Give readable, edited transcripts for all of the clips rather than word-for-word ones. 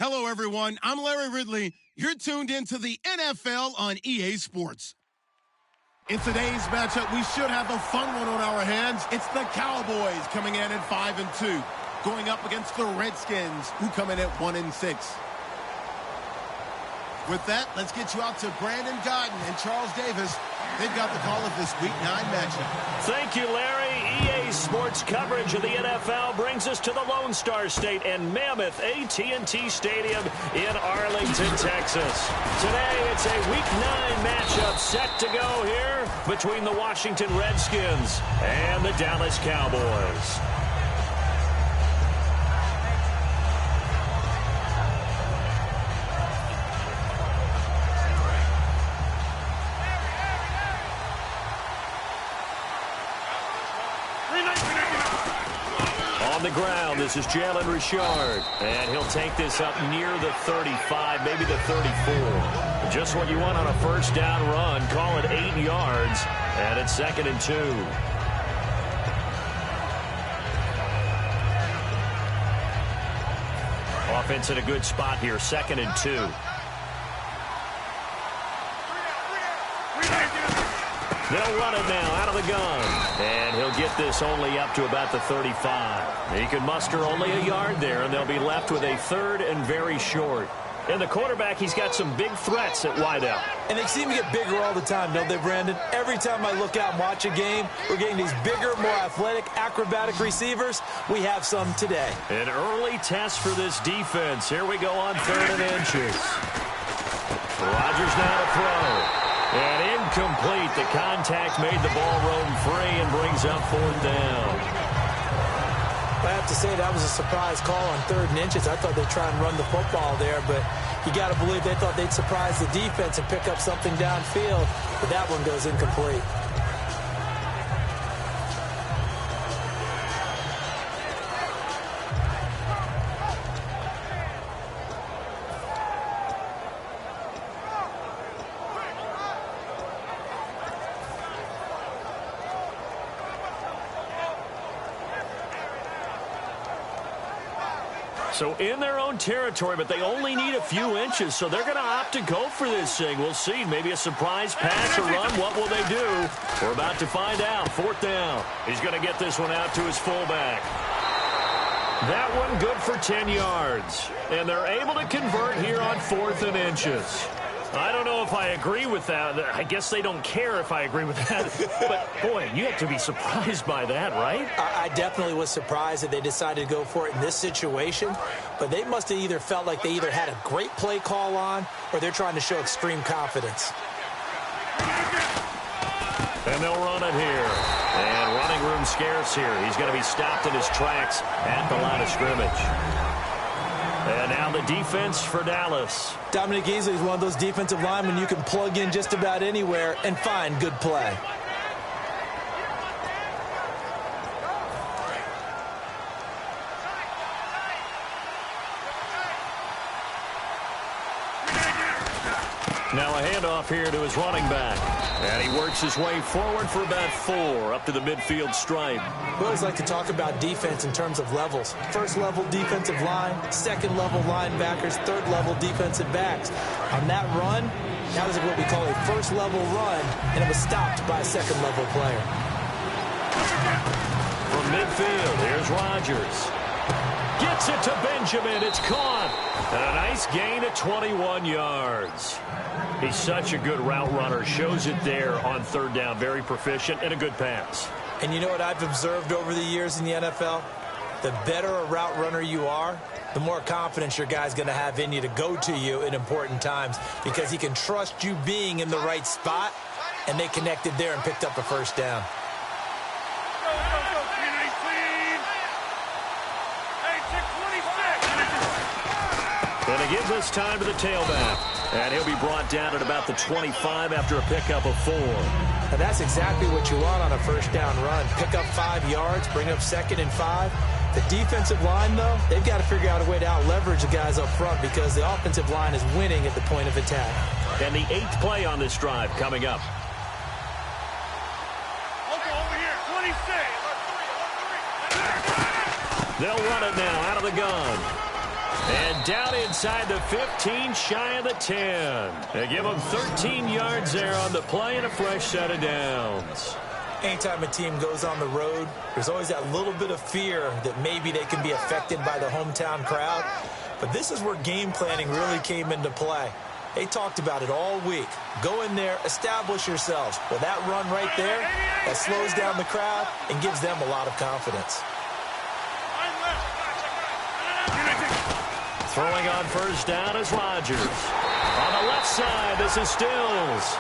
Hello, everyone. I'm Larry Ridley. You're tuned into the NFL on EA Sports. In today's matchup, we should have a fun one on our hands. It's the Cowboys coming in at 5-2, going up against the Redskins, who come in at 1-6. With that, let's get you out to Brandon Godden and Charles Davis. They've got the call of this Week 9 matchup. Thank you, Larry. EA Sports coverage of the NFL brings us to the Lone Star State and Mammoth AT&T Stadium in Arlington, Texas. Today, it's a Week 9 matchup set to go here between the Washington Redskins and the Dallas Cowboys. On the ground, this is Jalen Richard, and he'll take this up near the 35, maybe the 34. Just what you want on a first down run. Call it 8 yards, and it's 2nd and 2. Offense in a good spot here, 2nd and 2. They'll run it now out of the gun. And he'll get this only up to about the 35. He can muster only a yard there, and they'll be left with a 3rd and very short. And the quarterback, he's got some big threats at wideout. And they seem to get bigger all the time, don't they, Brandon? Every time I look out and watch a game, we're getting these bigger, more athletic, acrobatic receivers. We have some today. An early test for this defense. Here we go on 3rd and inches. Rodgers now to throw. And incomplete. The contact made the ball roam free and brings up 4th down. I have to say that was a surprise call on 3rd and inches. I thought they'd try and run the football there, but you got to believe they thought they'd surprise the defense and pick up something downfield, but that one goes incomplete. So in their own territory, but they only need a few inches, so they're going to opt to go for this thing. We'll see. Maybe a surprise pass or run. What will they do? We're about to find out. 4th down. He's going to get this one out to his fullback. That one good for 10 yards. And they're able to convert here on 4th and inches. I don't know if I agree with that. I guess they don't care if I agree with that. But, boy, you have to be surprised by that, right? I definitely was surprised that they decided to go for it in this situation. But they must have either felt like they either had a great play call on or they're trying to show extreme confidence. And they'll run it here. And running room scarce here. He's going to be stopped in his tracks at the line of scrimmage. And now the defense for Dallas. Dominic Easley is one of those defensive linemen you can plug in just about anywhere and find good play. Now a handoff here to his running back. And he works his way forward for about 4 up to the midfield stripe. We always like to talk about defense in terms of levels. First level defensive line, second level linebackers, third level defensive backs. On that run, that was what we call a first level run, and it was stopped by a second level player. From midfield, here's Rodgers. Gets it to Benjamin. It's caught. And a nice gain of 21 yards. He's such a good route runner. Shows it there on 3rd down. Very proficient and a good pass. And you know what I've observed over the years in the NFL? The better a route runner you are, the more confidence your guy's going to have in you to go to you in important times because he can trust you being in the right spot, and they connected there and picked up a first down. And it gives us time to the tailback. And he'll be brought down at about the 25 after a pickup of 4. And that's exactly what you want on a first down run. Pick up 5 yards, bring up 2nd and 5. The defensive line, though, they've got to figure out a way to out-leverage the guys up front because the offensive line is winning at the point of attack. And the 8th play on this drive coming up. Over here, 26. They'll run it now out of the gun. And down inside the 15, shy of the 10. They give him 13 yards there on the play and a fresh set of downs. Anytime a team goes on the road, there's always that little bit of fear that maybe they can be affected by the hometown crowd. But this is where game planning really came into play. They talked about it all week. Go in there, establish yourselves. Well, that run right there, that slows down the crowd and gives them a lot of confidence. Throwing on first down is Rodgers. On the left side, this is Stills.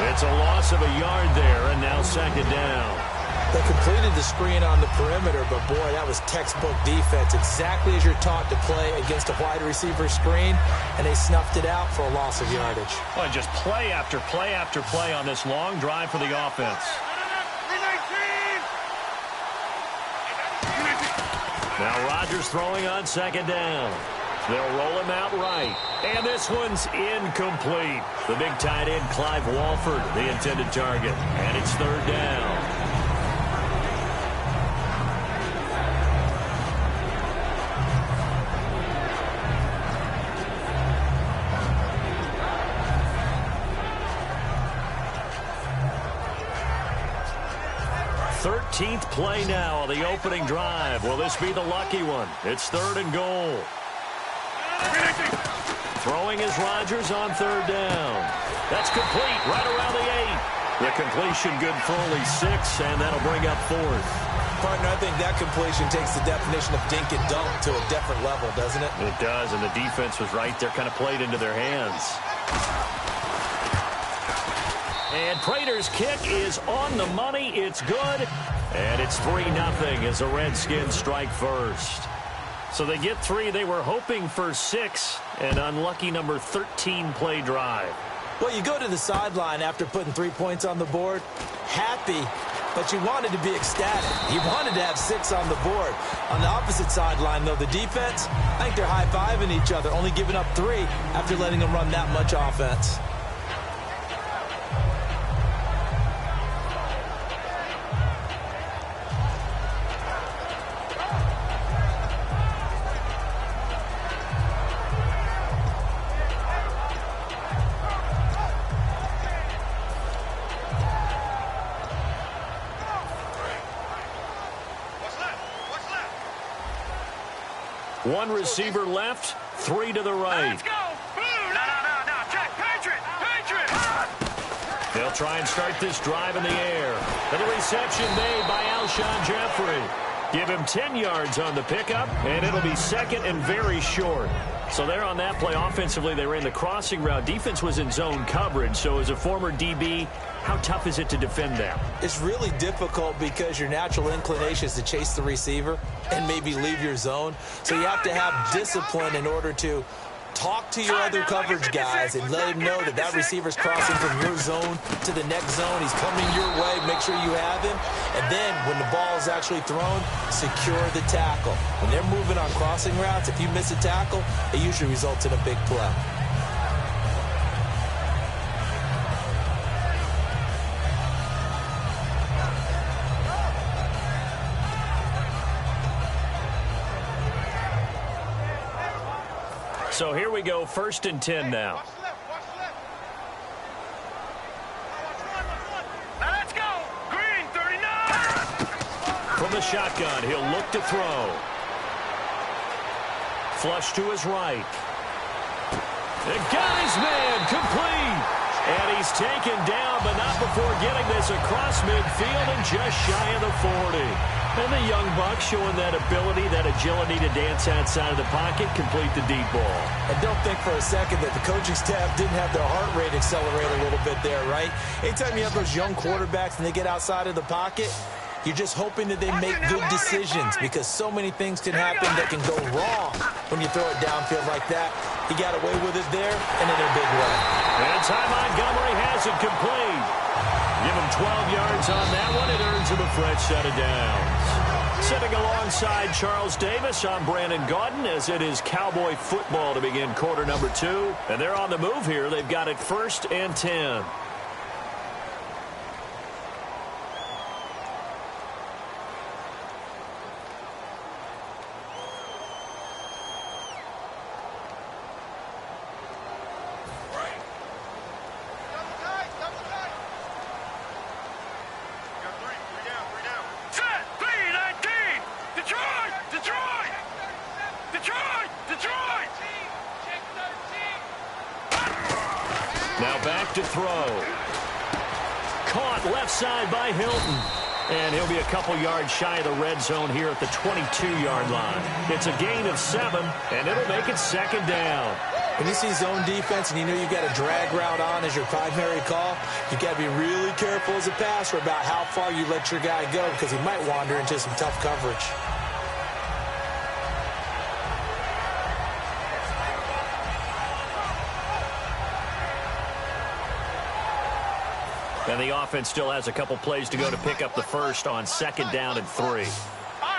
It's a loss of a yard there, and now second down. They completed the screen on the perimeter, but boy, that was textbook defense, exactly as you're taught to play against a wide receiver screen, and they snuffed it out for a loss of yardage. Well, just play after play after play on this long drive for the offense. Now Rodgers throwing on second down. They'll roll him out right. And this one's incomplete. The big tight end, Clive Walford, the intended target. And it's third down. Thirteenth play now on the opening drive. Will this be the lucky one? It's third and goal. Throwing is Rodgers on third down. That's complete right around the 8. The completion good for only 6, and that'll bring up fourth. Partner, I think that completion takes the definition of dink and dunk to a different level, doesn't it? It does, and the defense was right there, kind of played into their hands. And Prater's kick is on the money. It's good, and it's 3-0 as the Redskins strike first. So they get 3. They were hoping for 6. An unlucky number 13 play drive. Well, you go to the sideline after putting 3 points on the board, happy, but you wanted to be ecstatic. You wanted to have 6 on the board. On the opposite sideline, though, the defense, I think they're high-fiving each other, only giving up 3 after letting them run that much offense. One receiver left, 3 to the right. Let's go! No. Check, Patriot! They'll try and start this drive in the air. And the reception made by Alshon Jeffrey. Give him 10 yards on the pickup, and it'll be second and very short. So there on that play, offensively, they ran the crossing route. Defense was in zone coverage, so as a former DB, how tough is it to defend that? It's really difficult because your natural inclination is to chase the receiver and maybe leave your zone. So you have to have discipline in order to talk to your other coverage guys and let them know that that receiver's crossing from your zone to the next zone. He's coming your way. Make sure you have him. And then when the ball is actually thrown, secure the tackle. When they're moving on crossing routes, if you miss a tackle, it usually results in a big play. So here we go, 1st and 10 now. Watch left. Now let's go! Green, 39! From the shotgun, he'll look to throw. Flush to his right. And got his man, complete! And he's taken down, but not before getting this across midfield and just shy of the 40. And the young buck showing that ability, that agility to dance outside of the pocket, complete the deep ball. And don't think for a second that the coaching staff didn't have their heart rate accelerate a little bit there, right? Anytime you have those young quarterbacks and they get outside of the pocket, you're just hoping that they make good decisions because so many things can happen that can go wrong when you throw it downfield like that. He got away with it there and in a big way. And Ty Montgomery has it complete. Give him 12 yards on that one. It earns him a fresh set of downs. Sitting alongside Charles Davis, I'm Brandon Gaudin as it is Cowboy football to begin quarter number 2. And they're on the move here. They've got it 1st and 10. Now back to throw. Caught left side by Hilton. And he'll be a couple yards shy of the red zone here at the 22-yard line. It's a gain of 7, and it'll make it second down. When you see zone defense and you know you've got a drag route on as your primary call, you've got to be really careful as a passer about how far you let your guy go because he might wander into some tough coverage. And the offense still has a couple plays to go to pick up the first on second down and 3. All right,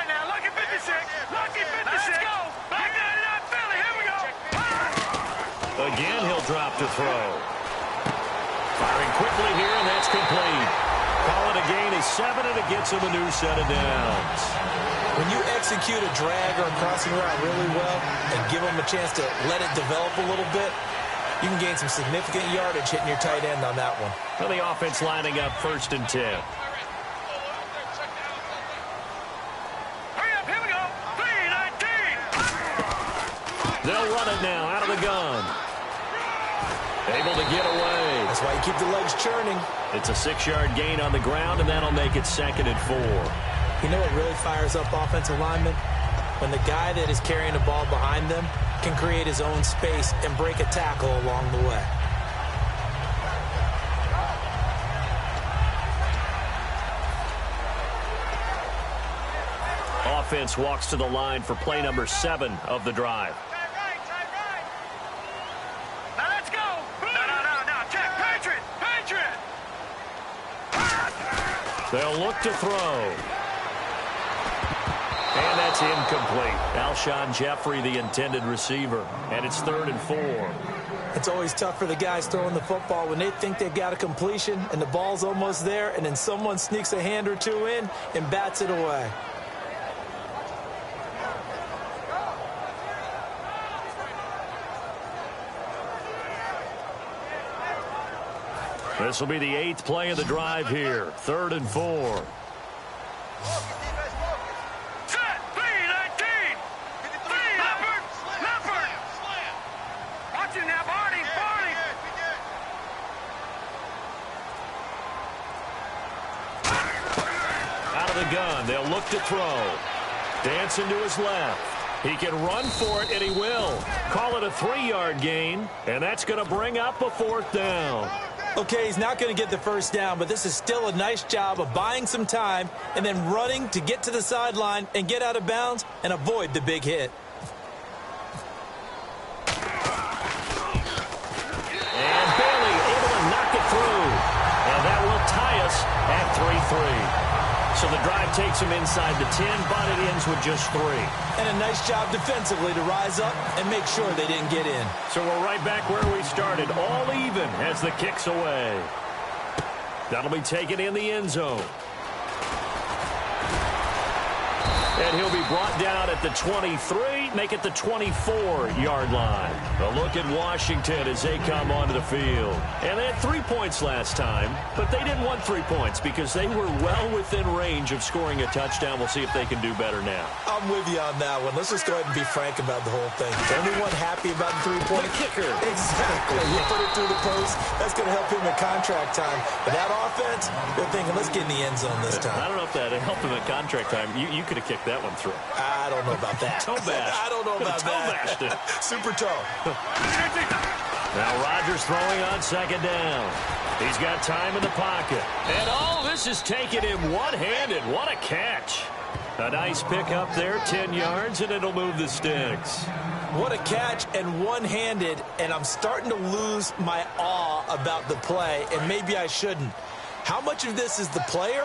now, lucky 56. Lucky 56. Let's go. Back 99 Philly. Here we go. Again, he'll drop to throw. Firing quickly here, and that's complete. Call it a gain of 7, and it gets him a new set of downs. When you execute a drag or a crossing route really well and give them a chance to let it develop a little bit, you can gain some significant yardage hitting your tight end on that one. Well, the offense lining up 1st and 10. Hurry up, here we go. 3-19. They'll run it now out of the gun. Able to get away. That's why you keep the legs churning. It's a 6-yard gain on the ground, and that'll make it 2nd and 4. You know what really fires up offensive linemen? When the guy that is carrying the ball behind them can create his own space and break a tackle along the way. Offense walks to the line for play number 7 of the drive. Now let's go. No. Check. Patriot. They'll look to throw. And that's incomplete. Alshon Jeffrey, the intended receiver. And it's 3rd and 4. It's always tough for the guys throwing the football when they think they've got a completion and the ball's almost there, and then someone sneaks a hand or two in and bats it away. This will be the 8th play of the drive here. 3rd and 4. Set. 3-19. Leopard. Watch it now, Barney. Out of the gun. They'll look to throw. Dancing to his left. He can run for it, and he will. Call it a 3-yard gain, and that's going to bring up a 4th down. Okay, he's not going to get the first down, but this is still a nice job of buying some time and then running to get to the sideline and get out of bounds and avoid the big hit. And Bailey able to knock it through. And that will tie us at 3-3. So the drive takes him inside the 10, but it ends with just 3. And a nice job defensively to rise up and make sure they didn't get in. So we're right back where we started, all even as the kick's away. That'll be taken in the end zone. And he'll be brought down at the 23, make it the 24-yard line. A look at Washington as they come onto the field. And they had 3 points last time, but they didn't want 3 points because they were well within range of scoring a touchdown. We'll see if they can do better now. I'm with you on that one. Let's just go ahead and be frank about the whole thing. Is anyone happy about the 3-point? The kicker. Exactly. You put it through the post. That's going to help him in contract time. But that offense, they're thinking, let's get in the end zone this time. I don't know if that helped him at contract time. You could have kicked that one through. I don't know about that. Toe bash. I don't know about that. Toe bashed it. Super toe. Now Rodgers throwing on second down. He's got time in the pocket. And this is taking him one-handed. What a catch. A nice pick up there, 10 yards, and it'll move the sticks. What a catch and one-handed, and I'm starting to lose my awe about the play, and maybe I shouldn't. How much of this is the player?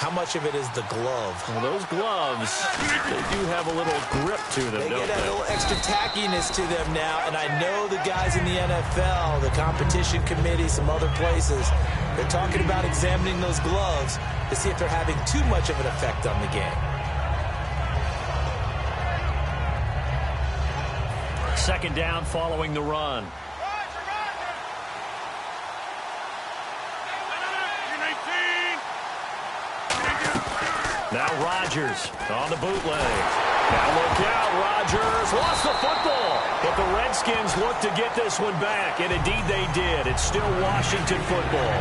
How much of it is the glove? Well, those gloves, they do have a little grip to them, They don't get a they? little extra tackiness to them now, and I know the guys in the NFL, the competition committee, some other places, they're talking about examining those gloves to see if they're having too much of an effect on the game. Second down following the run. Now Rodgers on the bootleg. Now look out, Rodgers lost the football. But the red Redskins look to get this one back, and indeed they did. It's still Washington football.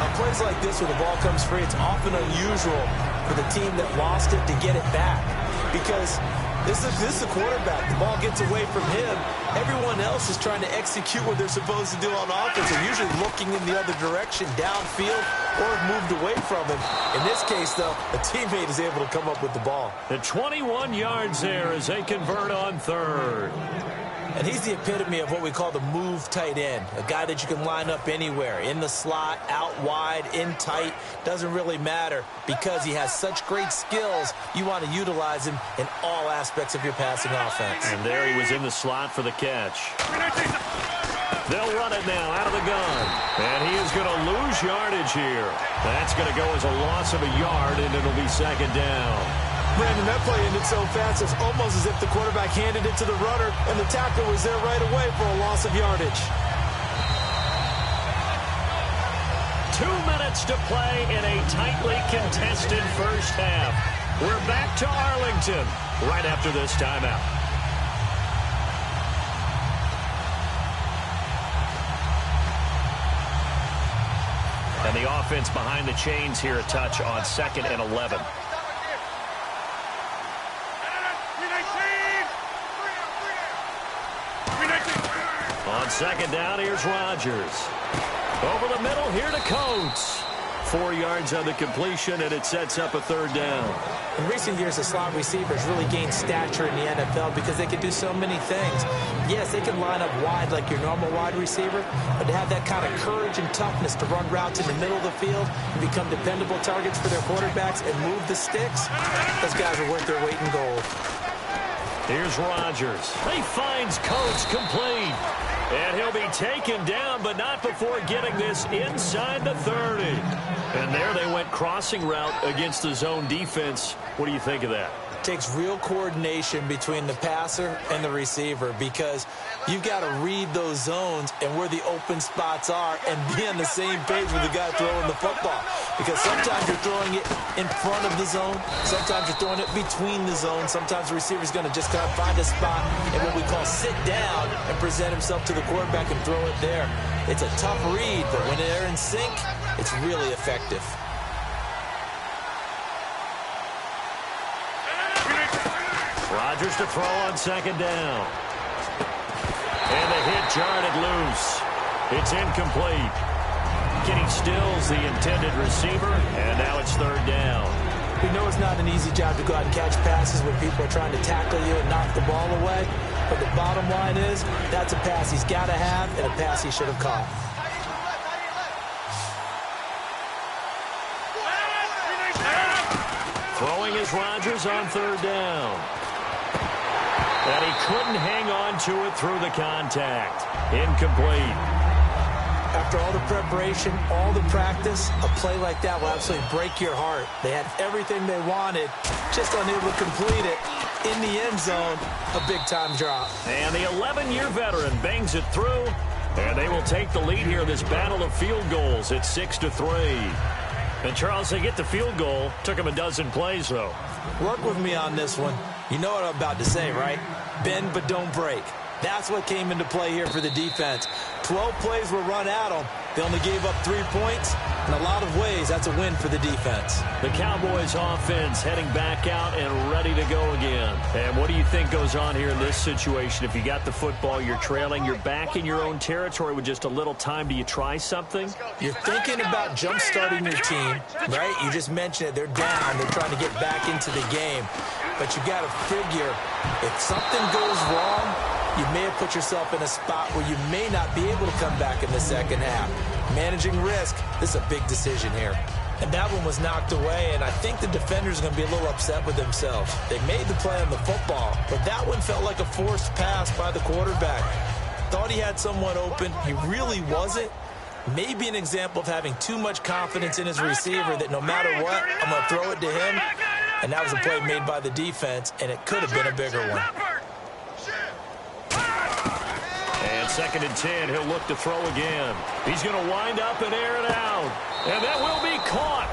On plays like this where the ball comes free, it's often unusual for the team that lost it to get it back because this is a quarterback. The ball gets away from him. Everyone else is trying to execute what they're supposed to do on offense. They're usually looking in the other direction, downfield, or have moved away from him. In this case, though, a teammate is able to come up with the ball. The 21 yards there as they convert on third. And he's the epitome of what we call the move tight end, a guy that you can line up anywhere, in the slot, out wide, in tight, doesn't really matter because he has such great skills. You want to utilize him in all aspects of your passing offense. And there he was in the slot for the catch. They'll run it now out of the gun. And he is going to lose yardage here. That's going to go as a loss of a yard, and it'll be second down. Brandon, that play ended so fast, it's almost as if the quarterback handed it to the runner, and the tackler was there right away for a loss of yardage. 2 minutes to play in a tightly contested first half. We're back to Arlington right after this timeout. And the offense behind the chains here a touch on 2nd and 11. On second down, here's Rodgers. Over the middle, here to Coates. 4 yards on the completion, and it sets up a third down. In recent years, the slot receivers really gained stature in the NFL because they can do so many things. Yes, they can line up wide like your normal wide receiver, but to have that kind of courage and toughness to run routes in the middle of the field and become dependable targets for their quarterbacks and move the sticks, those guys are worth their weight in gold. Here's Rodgers. He finds Coates complete. And he'll be taken down, but not before getting this inside the 30. And there they went crossing route against the zone defense. What do you think of that? It takes real coordination between the passer and the receiver because you've got to read those zones and where the open spots are and be on the same page with the guy throwing the football. Because sometimes you're throwing it in front of the zone. Sometimes you're throwing it between the zones. Sometimes the receiver's going to just kind of find a spot and what we call sit down and present himself to the quarterback and throw it there. It's a tough read, but when they're in sync, it's really effective. Rodgers to throw on second down. And the hit jarred it loose. It's incomplete. Kenny Stills, the intended receiver, and now it's third down. We know it's not an easy job to go out and catch passes when people are trying to tackle you and knock the ball away. But the bottom line is, that's a pass he's got to have and a pass he should have caught. Throwing is Rodgers on third down. And he couldn't hang on to it through the contact. Incomplete. After all the preparation, all the practice, a play like that will absolutely break your heart. They had everything they wanted, just unable to complete it. In the end zone, a big-time drop. And the 11-year veteran bangs it through, and they will take the lead here in this battle of field goals at 6-3. And, Charles, they get the field goal. Took them a dozen plays, though. Work with me on this one. You know what I'm about to say, right? Bend but don't break. That's what came into play here for the defense. 12 plays were run at them. They only gave up 3 points. In a lot of ways, that's a win for the defense. The Cowboys offense heading back out and ready to go again. And what do you think goes on here in this situation? If you got the football, you're trailing, you're back in your own territory with just a little time. Do you try something? You're thinking about jump-starting your team, right? You just mentioned it. They're down. They're trying to get back into the game. But you got to figure, if something goes wrong, you may have put yourself in a spot where you may not be able to come back in the second half. Managing risk, this is a big decision here. And that one was knocked away, and I think the defenders are going to be a little upset with themselves. They made the play on the football, but that one felt like a forced pass by the quarterback. Thought he had someone open. He really wasn't. Maybe an example of having too much confidence in his receiver that no matter what, I'm going to throw it to him. And that was a play made by the defense, and it could have been a bigger one. And 2nd and 10, he'll look to throw again. He's going to wind up and air it out. And that will be caught,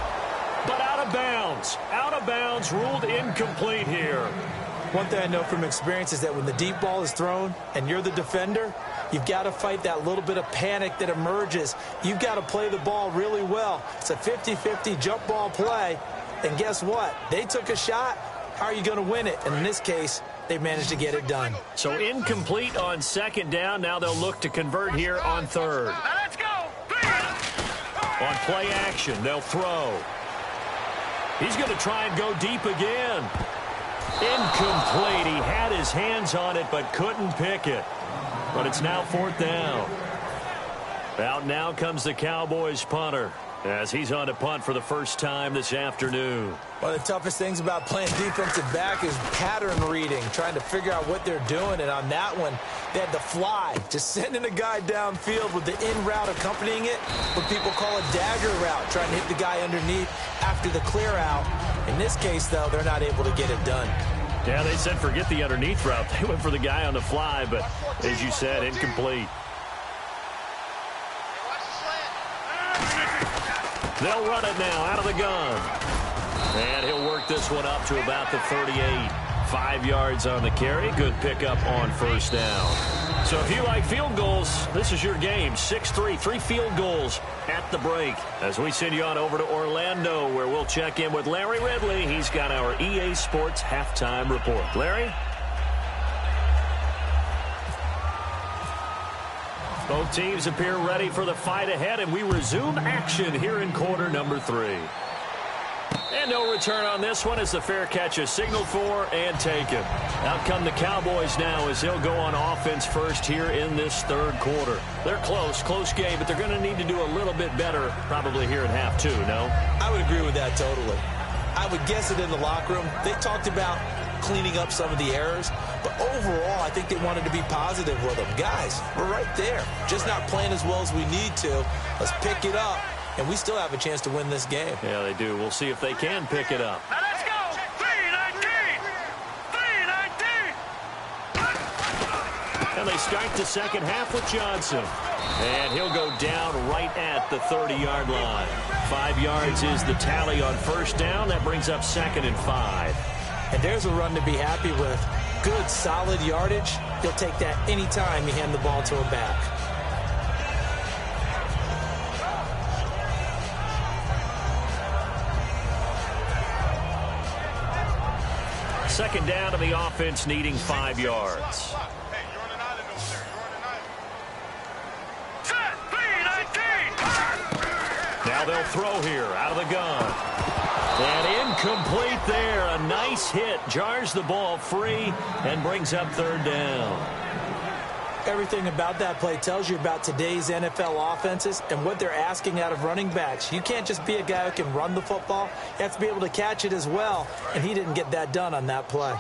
but out of bounds. Out of bounds, ruled incomplete here. One thing I know from experience is that when the deep ball is thrown and you're the defender, you've got to fight that little bit of panic that emerges. You've got to play the ball really well. It's a 50-50 jump ball play. And guess what? They took a shot. How are you going to win it? And in this case, they managed to get it done. So incomplete on second down. Now they'll look to convert here on third. Now let's go. On play action, they'll throw. He's going to try and go deep again. Incomplete. He had his hands on it but couldn't pick it. But it's now fourth down. Out now comes the Cowboys punter as he's on to punt for the first time this afternoon. One of the toughest things about playing defensive back is pattern reading, trying to figure out what they're doing. And on that one, they had the fly, just sending a guy downfield with the in route accompanying it, what people call a dagger route, trying to hit the guy underneath after the clear out. In this case, though, they're not able to get it done. Yeah, they said forget the underneath route. They went for the guy on the fly, but as you said, incomplete. They'll run it now out of the gun. And he'll work this one up to about the 38. 5 yards on the carry. Good pickup on first down. So if you like field goals, this is your game. 6-3, 3 field goals at the break. As we send you on over to Orlando, where we'll check in with Larry Ridley. He's got our EA Sports halftime report. Larry? Both teams appear ready for the fight ahead, and we resume action here in quarter number 3. And no return on this one as the fair catch is signaled for and taken. Out come the Cowboys now as they'll go on offense first here in this third quarter. They're close game, but they're going to need to do a little bit better probably here in half 2, no? I would agree with that totally. I would guess it in the locker room. They talked about cleaning up some of the errors, but overall, I think they wanted to be positive with them. Guys, we're right there. Just not playing as well as we need to. Let's pick it up, and we still have a chance to win this game. Yeah, they do. We'll see if they can pick it up. Now let's go. 3-19. 3-19. And they start the second half with Johnson. And he'll go down right at the 30-yard line. 5 yards is the tally on first down. That brings up 2nd and 5. And there's a run to be happy with. Good, solid yardage. He'll take that anytime you hand the ball to a back. Second down to the offense needing 5 yards. Now they'll throw here out of the gun. And incomplete there. A nice hit. Jars the ball free and brings up third down. Everything about that play tells you about today's NFL offenses and what they're asking out of running backs. You can't just be a guy who can run the football. You have to be able to catch it as well, and he didn't get that done on that play.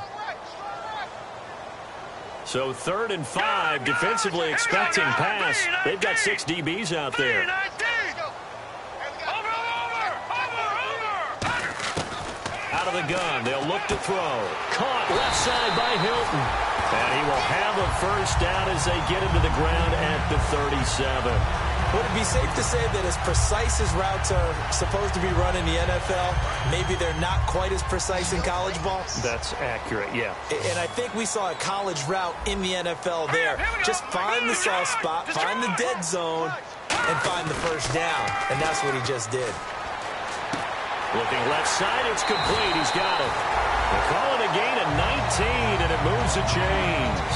So 3rd and 5, defensively expecting pass. They've got 6 DBs out there. Out of the gun, they'll look to throw. Caught left side by Hilton. And he will have a first down as they get him to the ground at the 37. Would it be safe to say that as precise as routes are supposed to be run in the NFL, maybe they're not quite as precise in college ball? That's accurate, yeah. And I think we saw a college route in the NFL there. Just find the soft spot, find the dead zone, and find the first down. And that's what he just did. Looking left side, it's complete. He's got it. They're calling a gain of 19, and it moves the chains.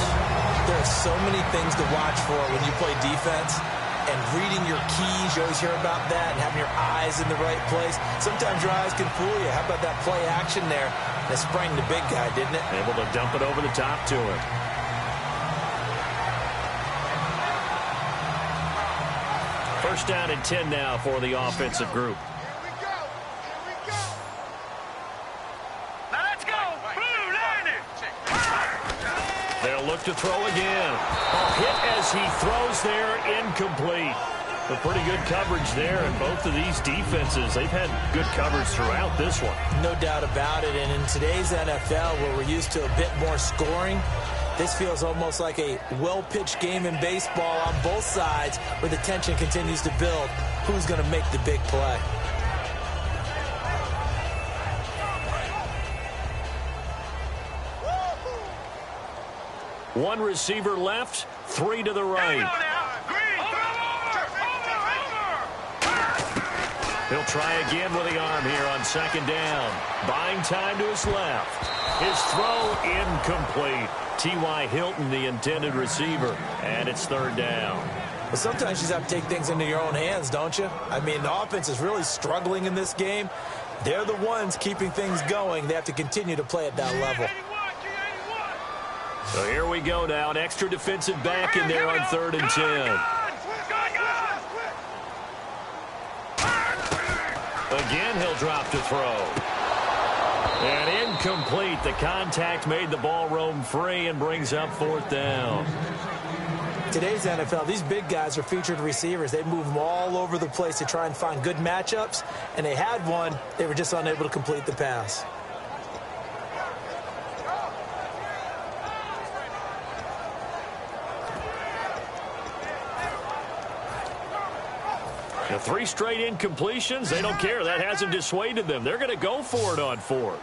There are so many things to watch for when you play defense. And reading your keys, you always hear about that, and having your eyes in the right place. Sometimes your eyes can fool you. How about that play action there? That sprang the big guy, didn't it? Able to dump it over the top to him. First down and 10 now for the offensive group. Now let's go. Blue, line it. They'll look to throw again. A hit as he throws there, incomplete. But pretty good coverage there, and both of these defenses, they've had good coverage throughout this one. No doubt about it, and in today's NFL, where we're used to a bit more scoring, this feels almost like a well-pitched game in baseball on both sides, where the tension continues to build. Who's going to make the big play? One receiver left, 3 to the right. He'll try again with the arm here on second down. Buying time to his left. His throw incomplete. T.Y. Hilton, the intended receiver, and it's third down. Well, sometimes you just have to take things into your own hands, don't you? I mean, the offense is really struggling in this game. They're the ones keeping things going. They have to continue to play at that level. So here we go now. An extra defensive back in there on 3rd and 10. Again, he'll drop to throw. And incomplete. The contact made the ball roam free and brings up 4th down. Today's NFL, these big guys are featured receivers. They move them all over the place to try and find good matchups, and they had one. They were just unable to complete the pass. The 3 straight incompletions, they don't care. That hasn't dissuaded them. They're going to go for it on 4th.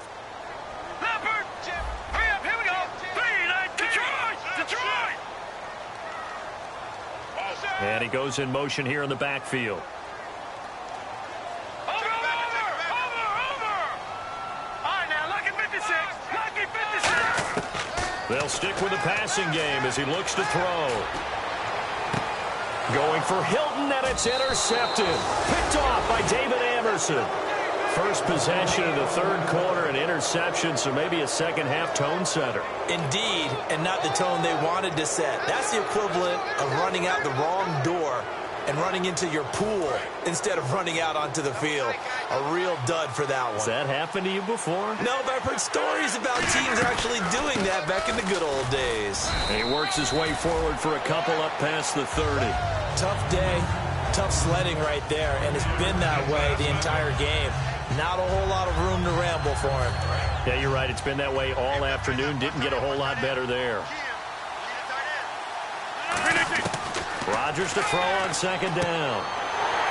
And he goes in motion here in the backfield. Over. All right, now, lucky 56. Lucky 56. They'll stick with the passing game as he looks to throw. Going for Hilton, and it's intercepted. Picked off by David Anderson. First possession of the 3rd quarter, an interception, so maybe a second-half tone setter. Indeed, and not the tone they wanted to set. That's the equivalent of running out the wrong door and running into your pool instead of running out onto the field. A real dud for that one. Has that happened to you before? No, but I've heard stories about teams actually doing that back in the good old days. And he works his way forward for a couple up past the 30. Tough day, tough sledding right there, and it's been that way the entire game. Not a whole lot of room to ramble for him. Yeah, you're right. It's been that way all afternoon. Didn't get a whole lot better there. Rodgers to throw on second down.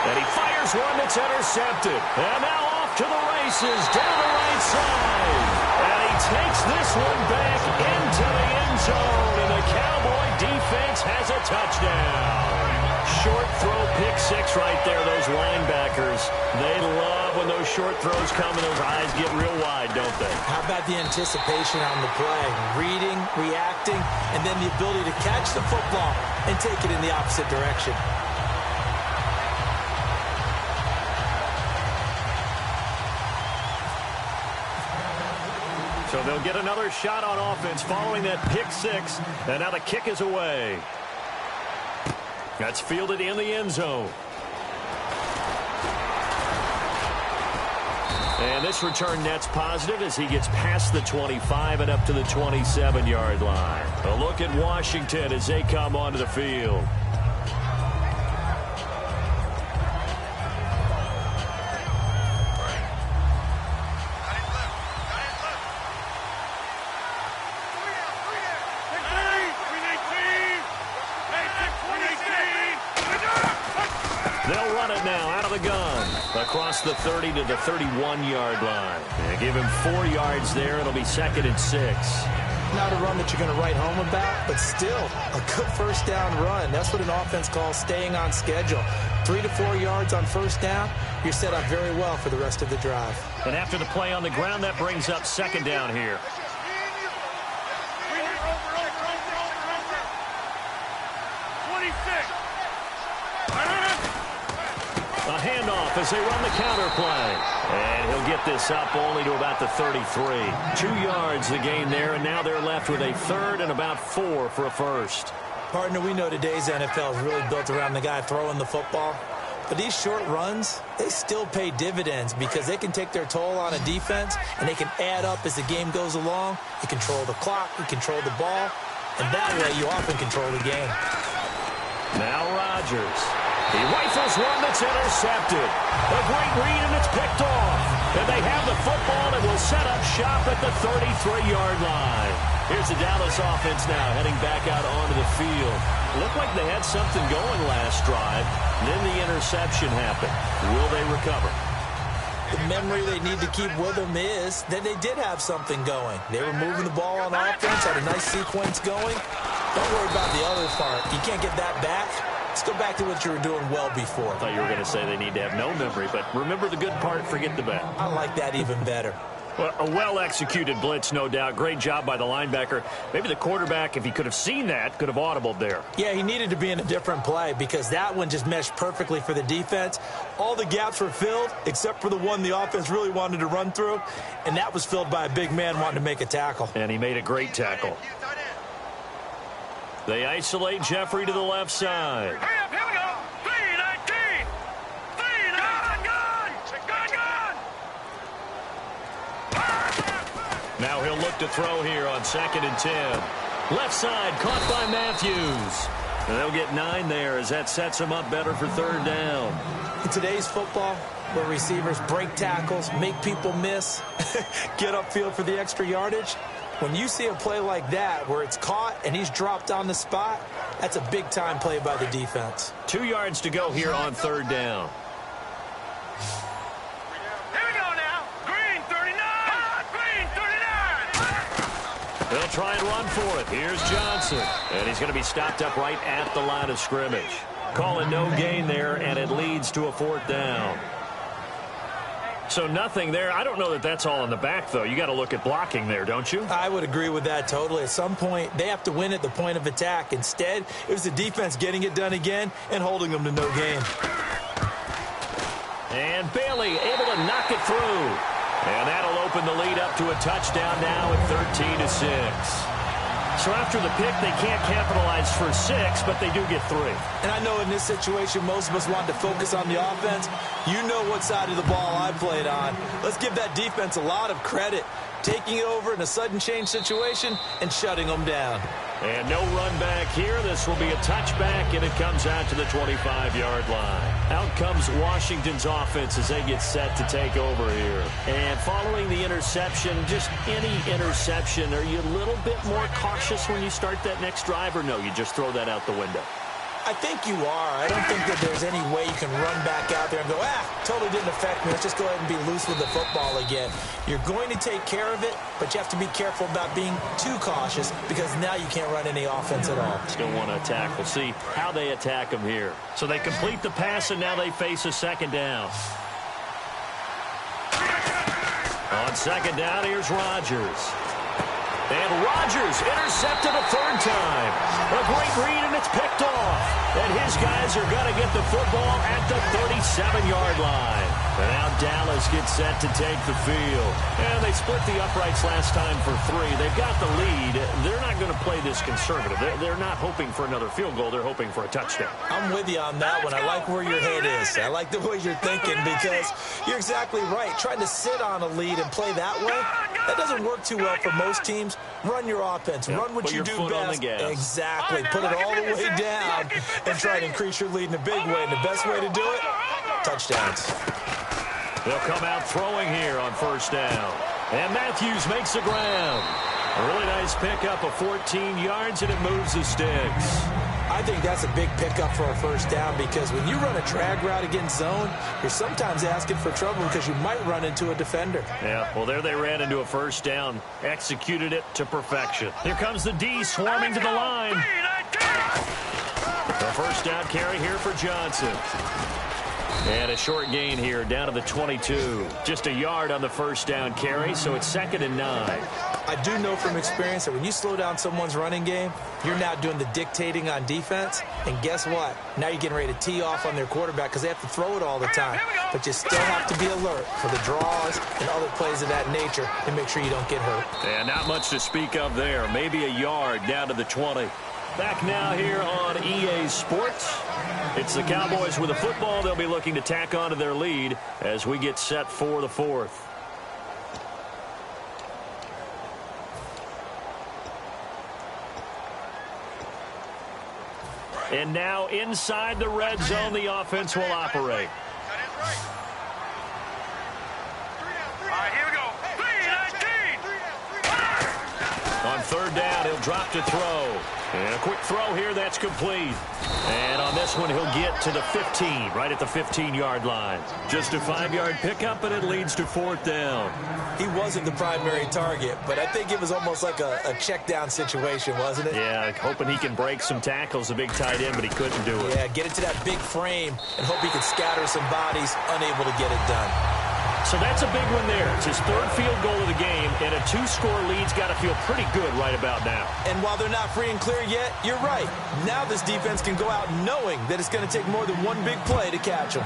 And he fires one that's intercepted. And now off to the races down the right side. And he takes this one back into the end zone. And the Cowboy defense has a touchdown. Short throw, pick 6 right there. Those linebackers, they love when those short throws come and those eyes get real wide, don't they? How about the anticipation on the play? Reading, reacting, and then the ability to catch the football and take it in the opposite direction. So they'll get another shot on offense following that pick 6. And now the kick is away. That's fielded in the end zone. And this return net's positive as he gets past the 25 and up to the 27-yard line. A look at Washington as they come onto the field. They'll run it now out of the gun across the 30 to the 31-yard line. And give him 4 yards there. It'll be 2nd and 6. Not a run that you're going to write home about, but still a good first down run. That's what an offense calls staying on schedule. 3 to 4 yards on first down, you're set up very well for the rest of the drive. And after the play on the ground, that brings up 2nd down here. A handoff as they run the counter play. And he'll get this up only to about the 33. 2 yards the gain there, and now they're left with a 3rd and about 4 for a first. Partner, we know today's NFL is really built around the guy throwing the football. But these short runs, they still pay dividends because they can take their toll on a defense, and they can add up as the game goes along. You control the clock, you control the ball, and that way you often control the game. Now Rodgers. He rifles one that's intercepted. A great read, and it's picked off. And they have the football and will set up shop at the 33-yard line. Here's the Dallas offense now heading back out onto the field. Looked like they had something going last drive. Then the interception happened. Will they recover? The memory they need to keep with them is that they did have something going. They were moving the ball on offense, had a nice sequence going. Don't worry about the other part. You can't get that back. Let's go back to what you were doing well before. I thought you were going to say they need to have no memory, but remember the good part, forget the bad. I like that even better. Well, a well-executed blitz, no doubt. Great job by the linebacker. Maybe the quarterback, if he could have seen that, could have audibled there. Yeah, he needed to be in a different play because that one just meshed perfectly for the defense. All the gaps were filled except for the one the offense really wanted to run through, and that was filled by a big man wanting to make a tackle. And he made a great tackle. They isolate Jeffrey to the left side. Hurry up, here we go. 3-19. 3-19. Now he'll look to throw here on 2nd and 10. Left side, caught by Matthews. And they'll get 9 there as that sets him up better for 3rd down. In today's football, where receivers break tackles, make people miss, get upfield for the extra yardage, when you see a play like that where it's caught and he's dropped on the spot, that's a big-time play by the defense. 2 yards to go here on 3rd down. Here we go now. Green 39. Green 39. They'll try and run for it. Here's Johnson. And he's going to be stopped up right at the line of scrimmage. Call it no gain there, and it leads to a 4th down. So nothing there. I don't know that that's all in the back, though. You got to look at blocking there, don't you? I would agree with that totally. At some point, they have to win at the point of attack. Instead, it was the defense getting it done again and holding them to no gain. And Bailey able to knock it through. And that'll open the lead up to a touchdown now at 13-6. So after the pick, they can't capitalize for 6, but they do get 3. And I know in this situation, most of us want to focus on the offense. You know what side of the ball I played on. Let's give that defense a lot of credit. Taking it over in a sudden change situation and shutting them down. And no run back here. This will be a touchback, and it comes out to the 25-yard line. Out comes Washington's offense as they get set to take over here. And following the interception, just any interception, are you a little bit more cautious when you start that next drive, or no, you just throw that out the window? I think you are. I don't think that there's any way you can run back out there and go, totally didn't affect me. Let's just go ahead and be loose with the football again. You're going to take care of it, but you have to be careful about being too cautious because now you can't run any offense at all. Still want to attack. We'll see how they attack them here. So they complete the pass, and now they face a 2nd down. On 2nd down, here's Rodgers. And Rodgers intercepted a 3rd time. A great read, and it's picked off. And his guys are going to get the football at the 37-yard line. And now Dallas gets set to take the field. And they split the uprights last time for 3. They've got the lead. They're not going to play this conservative. They're not hoping for another field goal. They're hoping for a touchdown. I'm with you on that one. I like where your head is. I like the way you're thinking because you're exactly right. Trying to sit on a lead and play that way, that doesn't work too well for most teams. Run your offense. Run what you do best. Exactly. Put it all the way down and try to increase your lead in a big way. And the best way to do it, touchdowns. They'll come out throwing here on 1st down. And Matthews makes the ground. A really nice pickup of 14 yards, and it moves the sticks. I think that's a big pickup for a 1st down because when you run a drag route against zone, you're sometimes asking for trouble because you might run into a defender. Yeah, well, there they ran into a 1st down. Executed it to perfection. Here comes the D swarming to the line. A 1st down carry here for Johnson. And a short gain here down to the 22. Just a yard on the 1st down carry, so it's 2nd and 9. I do know from experience that when you slow down someone's running game, you're now doing the dictating on defense. And guess what? Now you're getting ready to tee off on their quarterback because they have to throw it all the time. But you still have to be alert for the draws and other plays of that nature and make sure you don't get hurt. And not much to speak of there. Maybe a yard down to the 20. Back now here on EA Sports. It's the Cowboys with the football. They'll be looking to tack on to their lead as we get set for the 4th. And now inside the red zone, the offense will operate. All right, here we go. 3-19. On 3rd down, he'll drop to throw. And a quick throw here, that's complete. And on this this one, he'll get to the 15, right at the 15-yard line. Just a 5-yard pickup, and it leads to 4th down. He wasn't the primary target, but I think it was almost like a check-down situation, wasn't it? Yeah, hoping he can break some tackles, a big tight end, but he couldn't do it. Yeah, get it to that big frame and hope he can scatter some bodies, unable to get it done. So that's a big one there. It's his 3rd field goal of the game, and a 2-score lead's got to feel pretty good right about now. And while they're not free and clear yet, you're right. Now this defense can go out knowing that it's going to take more than one big play to catch them.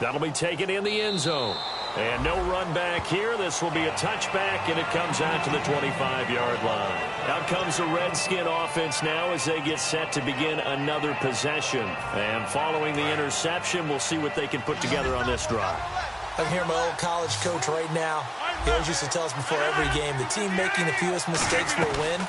That'll be taken in the end zone. And no run back here. This will be a touchback, and it comes out to the 25-yard line. Out comes the Redskin offense now as they get set to begin another possession. And following the interception, we'll see what they can put together on this drive. I can hear my old college coach right now. He always used to tell us before every game, the team making the fewest mistakes will win.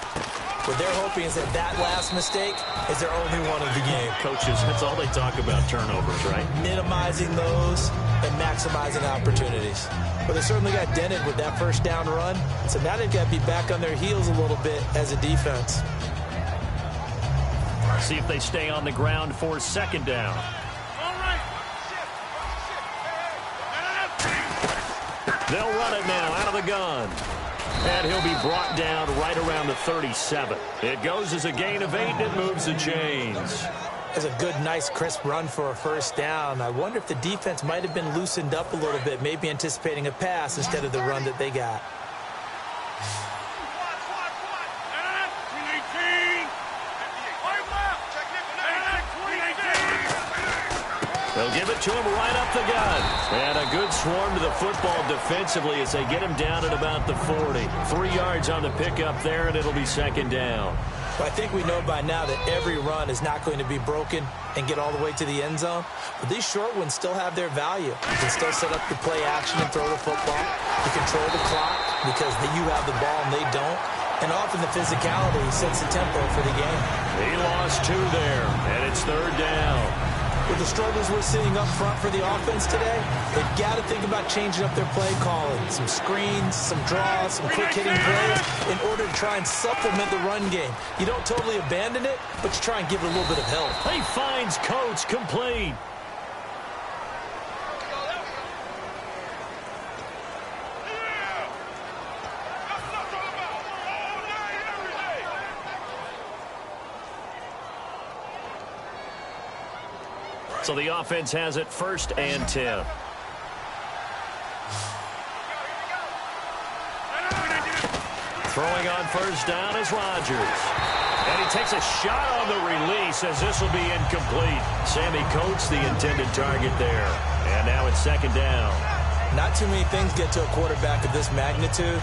What they're hoping is that last mistake is their only one of the game. Coaches, that's all they talk about, turnovers, right? Minimizing those and maximizing opportunities. But they certainly got dented with that first down run. So now they've got to be back on their heels a little bit as a defense. See if they stay on the ground for 2nd down. They'll run it now out of the gun. And he'll be brought down right around the 37. It goes as a gain of 8, and it moves the chains. That's a good, nice, crisp run for a first down. I wonder if the defense might have been loosened up a little bit, maybe anticipating a pass instead of the run that they got. They'll give it to him right up the gut. And a good swarm to the football defensively as they get him down at about the 40. 3 yards on the pickup there, and it'll be 2nd down. Well, I think we know by now that every run is not going to be broken and get all the way to the end zone. But these short ones still have their value. You can still set up the play action and throw the football. You control the clock because you have the ball and they don't. And often the physicality sets the tempo for the game. He lost 2 there, and it's 3rd down. With the struggles we're seeing up front for the offense today, they've got to think about changing up their play calling. Some screens, some draws, some quick-hitting plays in order to try and supplement the run game. You don't totally abandon it, but you try and give it a little bit of help. He finds Coates complete. So the offense has it 1st and 10. Throwing on 1st down is Rodgers. And he takes a shot on the release as this will be incomplete. Sammy Coates, the intended target there. And now it's 2nd down. Not too many things get to a quarterback of this magnitude,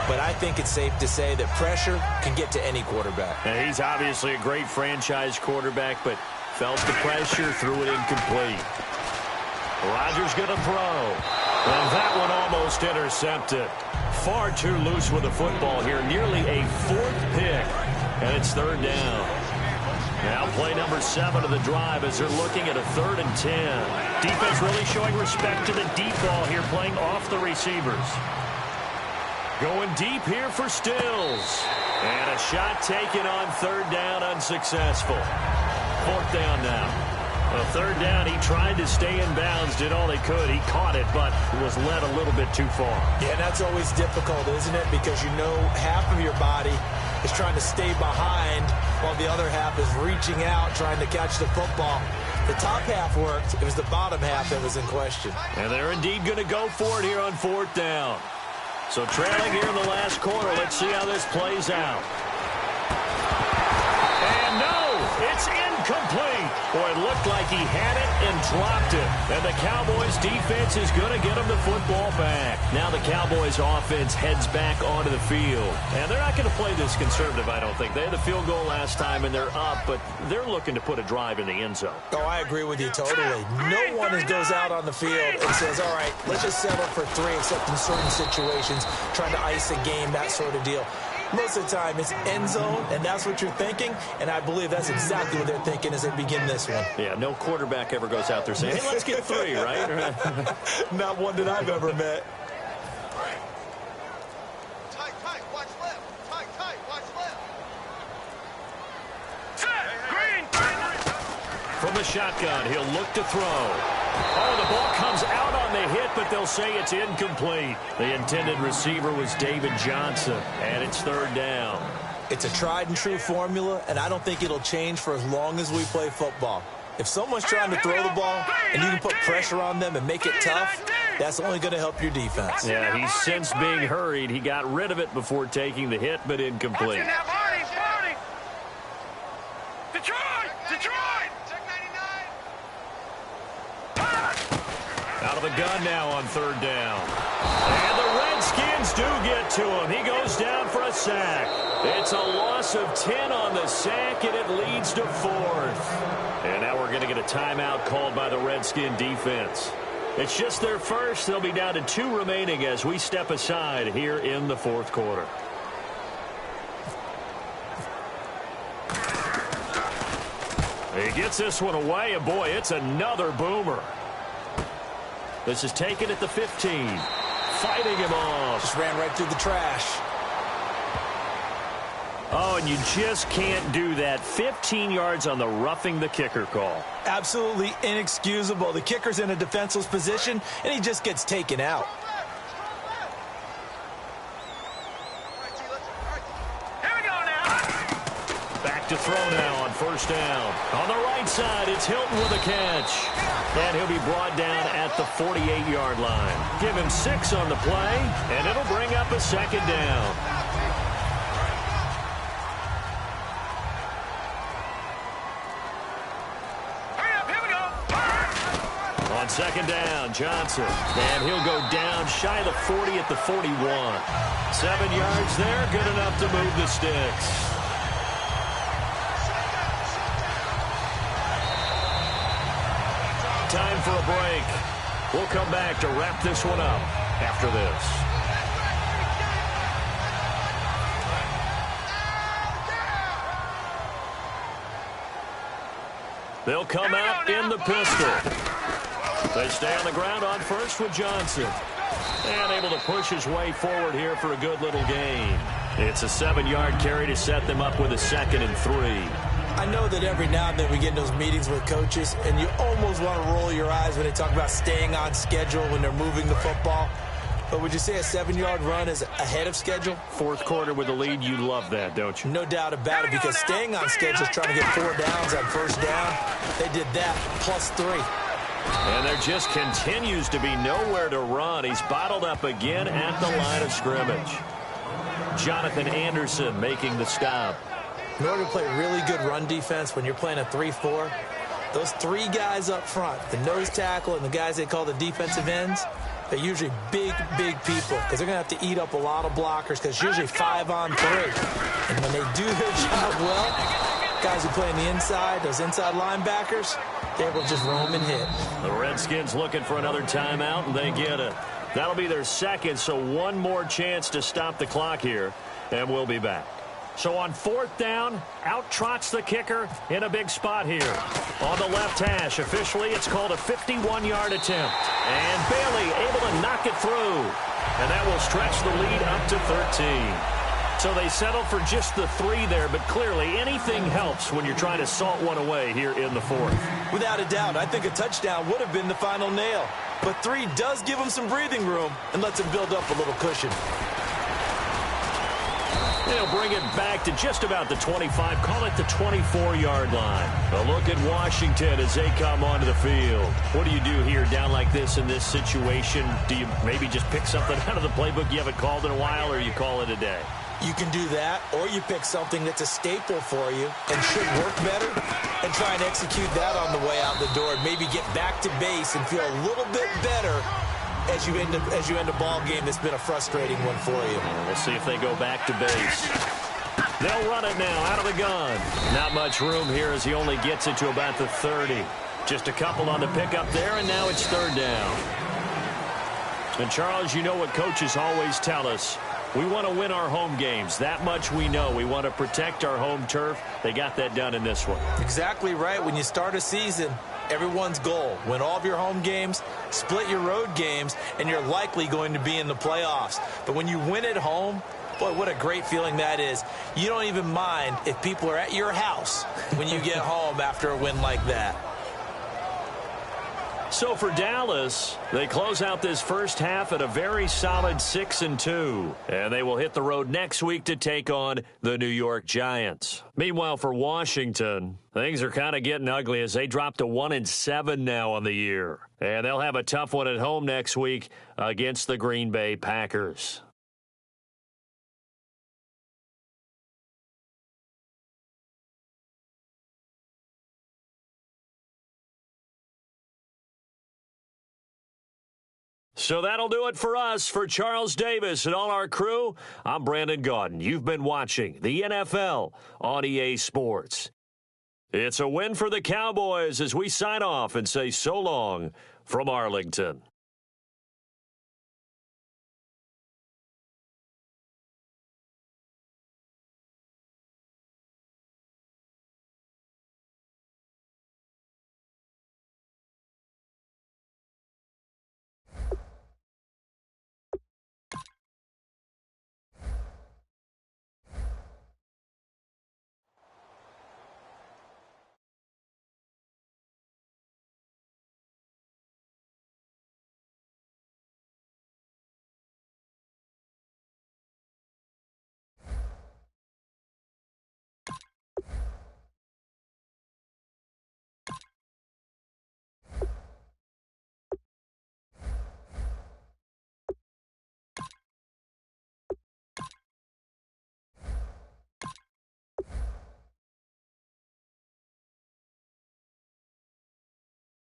but I think it's safe to say that pressure can get to any quarterback. And he's obviously a great franchise quarterback, but felt the pressure, threw it incomplete. Rodgers going to throw. And that one almost intercepted. Far too loose with the football here. Nearly a 4th pick. And it's 3rd down. Now play number 7 of the drive as they're looking at a 3rd and 10. Defense really showing respect to the deep ball here, playing off the receivers. Going deep here for Stills. And a shot taken on 3rd down, unsuccessful. 4th down now. Well, 3rd down, he tried to stay in bounds, did all he could. He caught it, but was led a little bit too far. Yeah, that's always difficult, isn't it? Because you know half of your body is trying to stay behind while the other half is reaching out, trying to catch the football. The top half worked. It was the bottom half that was in question. And they're indeed going to go for it here on 4th down. So trailing here in the last quarter. Let's see how this plays out. And no, it's incomplete. Boy, it looked like he had it and dropped it. And the Cowboys defense is going to get him the football back. Now the Cowboys offense heads back onto the field. And they're not going to play this conservative, I don't think. They had the field goal last time and they're up, but they're looking to put a drive in the end zone. Oh, I agree with you totally. No one goes out on the field and says, all right, let's just settle for 3, except in certain situations, trying to ice a game, that sort of deal. Most of the time, it's end zone, and that's what you're thinking, and I believe that's exactly what they're thinking as they begin this one. Yeah, no quarterback ever goes out there saying, hey, let's get 3, right? Not one that I've ever met. Tight, watch left. Tight, watch left. From the shotgun, he'll look to throw. Oh, the ball comes out on the hit, but they'll say it's incomplete. The intended receiver was David Johnson, and it's third down. It's a tried and true formula, and I don't think it'll change for as long as we play football. If someone's trying to throw the ball and you can put pressure on them and make it tough, that's only going to help your defense. Yeah, he's since being hurried. He got rid of it before taking the hit, but incomplete. Out of the gun now on third down. And the Redskins do get to him. He goes down for a sack. It's a loss of 10 on the sack, and it leads to fourth. And now we're going to get a timeout called by the Redskin defense. It's just their first. They'll be down to 2 remaining as we step aside here in the fourth quarter. He gets this one away, and boy, it's another boomer. This is taken at the 15. Fighting him off. Just ran right through the trash. Oh, and you just can't do that. 15 yards on the roughing the kicker call. Absolutely inexcusable. The kicker's in a defenseless position, and he just gets taken out. Back to throw now on first down. On the right side, it's Hilton with a catch. And he'll be brought down at the 48-yard line. Give him 6 on the play, and it'll bring up a second down. On second down, Johnson. And he'll go down shy of the 40 at the 41. 7 yards there, good enough to move the sticks. Time for a break. We'll come back to wrap this one up after this. They'll come out in the pistol. They stay on the ground on first with Johnson. And able to push his way forward here for a good little gain. It's a 7-yard carry to set them up with a 2nd and 3. I know that every now and then we get in those meetings with coaches, and you almost want to roll your eyes when they talk about staying on schedule when they're moving the football. But would you say a 7-yard run is ahead of schedule? Fourth quarter with the lead, you love that, don't you? No doubt about it, because staying on schedule is trying to get 4 downs on first down. They did that, +3. And there just continues to be nowhere to run. He's bottled up again at the line of scrimmage. Jonathan Anderson making the stop. In order to play really good run defense when you're playing a 3-4, those 3 guys up front, the nose tackle and the guys they call the defensive ends, they're usually big people because they're going to have to eat up a lot of blockers because it's usually 5 on 3. And when they do their job well, guys who play on the inside, those inside linebackers, they're able to just roam and hit. The Redskins looking for another timeout, and they get it. That'll be their 2nd, so one more chance to stop the clock here, and we'll be back. So on 4th down, out trots the kicker in a big spot here. On the left hash, officially it's called a 51-yard attempt. And Bailey able to knock it through. And that will stretch the lead up to 13. So they settle for just the 3 there, but clearly anything helps when you're trying to salt one away here in the 4th. Without a doubt, I think a touchdown would have been the final nail. But 3 does give them some breathing room and lets them build up a little cushion. They'll bring it back to just about the 25, call it the 24-yard line. A look at Washington as they come onto the field. What do you do here down like this in this situation? Do you maybe just pick something out of the playbook you haven't called in a while, or you call it a day? You can do that, or you pick something that's a staple for you and should work better and try and execute that on the way out the door and maybe get back to base and feel a little bit better as you end a ball game that's been a frustrating one for you. We'll see if they go back to base. They'll run it now out of the gun. Not much room here as he only gets it to about the 30. Just a couple on the pickup there, and now it's 3rd down. And Charles, you know what coaches always tell us. We want to win our home games. That much we know. We want to protect our home turf. They got that done in this one. Exactly right. When you start a season, everyone's goal, win all of your home games, split your road games, and you're likely going to be in the playoffs. But when you win at home, boy, what a great feeling that is. You don't even mind if people are at your house when you get home after a win like that. So for Dallas, they close out this first half at a very solid 6-2. And they will hit the road next week to take on the New York Giants. Meanwhile, for Washington, things are kind of getting ugly as they drop to 1-7 now on the year. And they'll have a tough one at home next week against the Green Bay Packers. So that'll do it for us. For Charles Davis and all our crew, I'm Brandon Gaudin. You've been watching the NFL on EA Sports. It's a win for the Cowboys as we sign off and say so long from Arlington.